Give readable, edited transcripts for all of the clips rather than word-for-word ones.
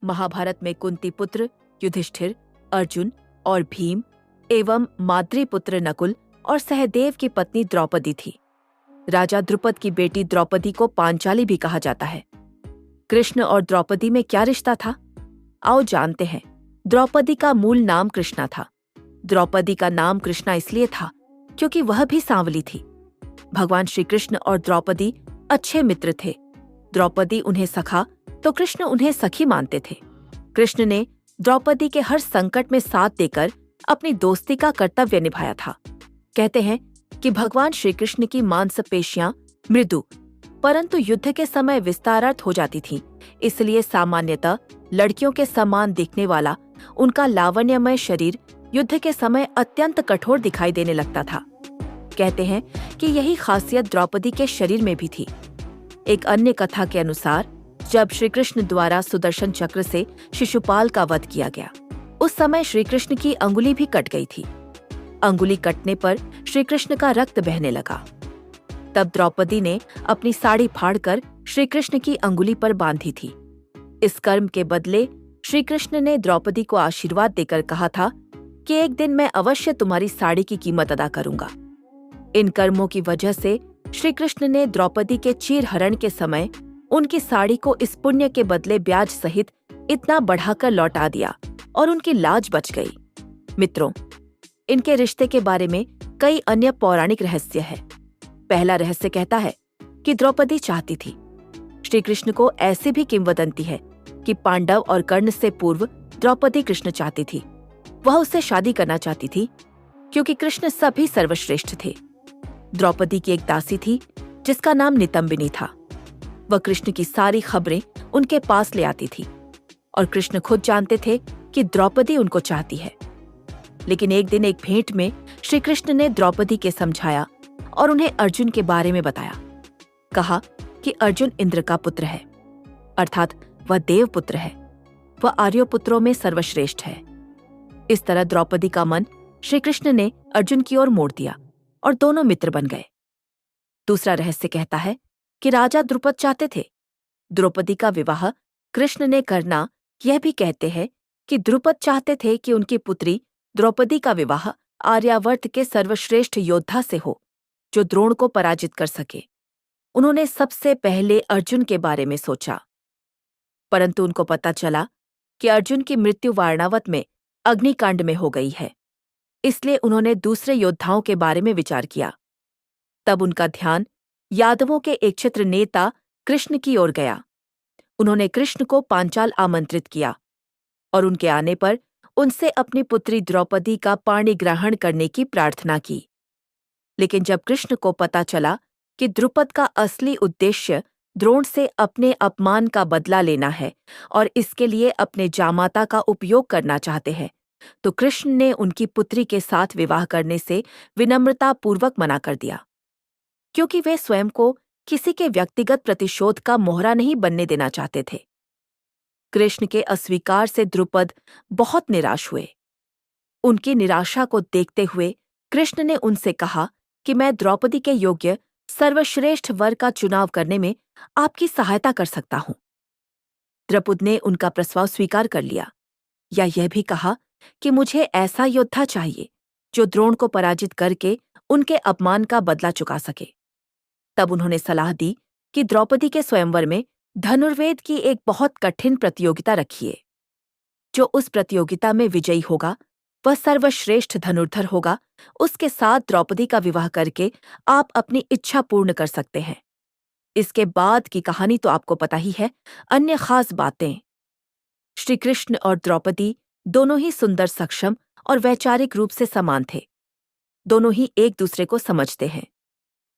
महाभारत में कुंती पुत्र युधिष्ठिर, अर्जुन और भीम एवं माद्री पुत्र नकुल और सहदेव की पत्नी द्रौपदी थी। राजा द्रुपद की बेटी द्रौपदी को पांचाली भी कहा जाता है। कृष्ण और द्रौपदी में क्या रिश्ता था? आओ जानते हैं। द्रौपदी का मूल नाम कृष्णा था। द्रौपदी का नाम कृष्णा इसलिए था क्योंकि वह भी सांवली थी। भगवान श्री कृष्ण और द्रौपदी अच्छे मित्र थे। द्रौपदी उन्हें सखा तो कृष्ण उन्हें सखी मानते थे। कृष्ण ने द्रौपदी के हर संकट में साथ देकर अपनी दोस्ती का कर्तव्य निभाया था। कहते हैं कि भगवान श्री कृष्ण की मांसपेशियां मृदु परंतु युद्ध के समय विस्तारार्थ हो जाती थीं, इसलिए सामान्यतः लड़कियों के समान दिखने वाला उनका लावण्यमय शरीर युद्ध के समय अत्यंत कठोर दिखाई देने लगता था। कहते हैं कि यही खासियत द्रौपदी के शरीर में भी थी। एक अन्य कथा के अनुसार जब श्री कृष्ण द्वारा सुदर्शन चक्र से शिशुपाल का वध किया गया, उस समय श्री कृष्ण की अंगुली भी कट गई थी। अंगुली कटने पर श्री कृष्ण का रक्त बहने लगा। तब द्रौपदी ने अपनी साड़ी फाड़कर श्री कृष्ण की अंगुली पर बांधी थी। इस कर्म के बदले श्री कृष्ण ने द्रौपदी को आशीर्वाद देकर कहा था कि एक दिन मैं अवश्य तुम्हारी साड़ी की कीमत अदा करूंगा। इन कर्मों की वजह से श्री कृष्ण ने द्रौपदी के चीरहरण के समय उनकी साड़ी को इस पुण्य के बदले ब्याज सहित इतना बढ़ाकर लौटा दिया और उनकी लाज बच गई। मित्रों, इनके रिश्ते के बारे में कई अन्य पौराणिक रहस्य है। पहला रहस्य कहता है कि द्रौपदी चाहती थी। श्री कृष्ण को ऐसी भी किंवदंती है कि पांडव और कर्ण से पूर्व द्रौपदी कृष्ण चाहती थी। वह उससे शादी करना चाहती थी क्योंकि कृष्ण सभी सर्वश्रेष्ठ थे। द्रौपदी की एक दासी थी जिसका नाम नितंबिनी था। वह कृष्ण की सारी खबरें उनके पास ले आती थी और कृष्ण खुद जानते थे कि द्रौपदी उनको चाहती है। लेकिन एक दिन एक भेंट में श्री कृष्ण ने द्रौपदी के समझाया और उन्हें अर्जुन के बारे में बताया। कहा कि अर्जुन इंद्र का पुत्र है, अर्थात वह देव पुत्र है। वह आर्यों पुत्रों में सर्वश्रेष्ठ है। इस तरह द्रौपदी का मन श्री कृष्ण ने अर्जुन की ओर मोड़ दिया और दोनों मित्र बन गए। दूसरा रहस्य कहता है कि राजा द्रुपद चाहते थे द्रौपदी का विवाह कृष्ण ने करना। यह भी कहते हैं कि द्रुपद चाहते थे कि उनकी पुत्री द्रौपदी का विवाह आर्यावर्त के सर्वश्रेष्ठ योद्धा से हो जो द्रोण को पराजित कर सके। उन्होंने सबसे पहले अर्जुन के बारे में सोचा, परंतु उनको पता चला कि अर्जुन की मृत्यु वारणावत में अग्निकांड में हो गई है। इसलिए उन्होंने दूसरे योद्धाओं के बारे में विचार किया। तब उनका ध्यान यादवों के एक क्षत्र नेता कृष्ण की ओर गया। उन्होंने कृष्ण को पांचाल आमंत्रित किया और उनके आने पर उनसे अपनी पुत्री द्रौपदी का पाणी ग्रहण करने की प्रार्थना की। लेकिन जब कृष्ण को पता चला कि द्रुपद का असली उद्देश्य द्रोण से अपने अपमान का बदला लेना है और इसके लिए अपने जामाता का उपयोग करना चाहते हैं, तो कृष्ण ने उनकी पुत्री के साथ विवाह करने से विनम्रतापूर्वक मना कर दिया, क्योंकि वे स्वयं को किसी के व्यक्तिगत प्रतिशोध का मोहरा नहीं बनने देना चाहते थे। कृष्ण के अस्वीकार से द्रुपद बहुत निराश हुए। उनकी निराशा को देखते हुए कृष्ण ने उनसे कहा कि मैं द्रौपदी के योग्य सर्वश्रेष्ठ वर का चुनाव करने में आपकी सहायता कर सकता हूं। द्रुपद ने उनका प्रस्ताव स्वीकार कर लिया, या यह भी कहा कि मुझे ऐसा योद्धा चाहिए जो द्रोण को पराजित करके उनके अपमान का बदला चुका सके। तब उन्होंने सलाह दी कि द्रौपदी के स्वयंवर में धनुर्वेद की एक बहुत कठिन प्रतियोगिता रखिए। जो उस प्रतियोगिता में विजयी होगा वह सर्वश्रेष्ठ धनुर्धर होगा। उसके साथ द्रौपदी का विवाह करके आप अपनी इच्छा पूर्ण कर सकते हैं। इसके बाद की कहानी तो आपको पता ही है। अन्य खास बातें। श्री कृष्ण और द्रौपदी दोनों ही सुंदर, सक्षम और वैचारिक रूप से समान थे। दोनों ही एक दूसरे को समझते हैं।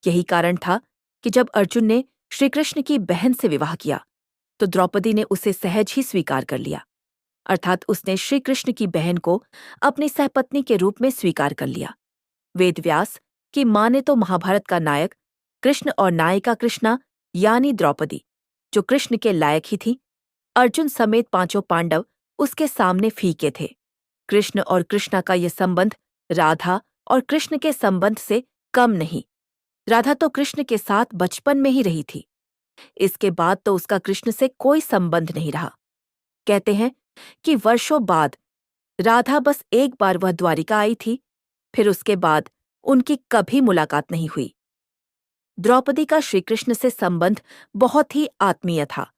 यही कारण था कि जब अर्जुन ने श्री कृष्ण की बहन से विवाह किया तो द्रौपदी ने उसे सहज ही स्वीकार कर लिया, अर्थात उसने श्री कृष्ण की बहन को अपनी सहपत्नी के रूप में स्वीकार कर लिया। वेदव्यास की माने तो महाभारत का नायक कृष्ण और नायिका कृष्णा यानी द्रौपदी, जो कृष्ण के लायक ही थी, अर्जुन समेत पांचों पांडव उसके सामने फीके थे। कृष्ण और कृष्णा का यह संबंध राधा और कृष्ण के संबंध से कम नहीं। राधा तो कृष्ण के साथ बचपन में ही रही थी। इसके बाद तो उसका कृष्ण से कोई संबंध नहीं रहा। कहते हैं कि वर्षों बाद राधा बस एक बार वह द्वारिका आई थी, फिर उसके बाद उनकी कभी मुलाकात नहीं हुई। द्रौपदी का श्रीकृष्ण से संबंध बहुत ही आत्मीय था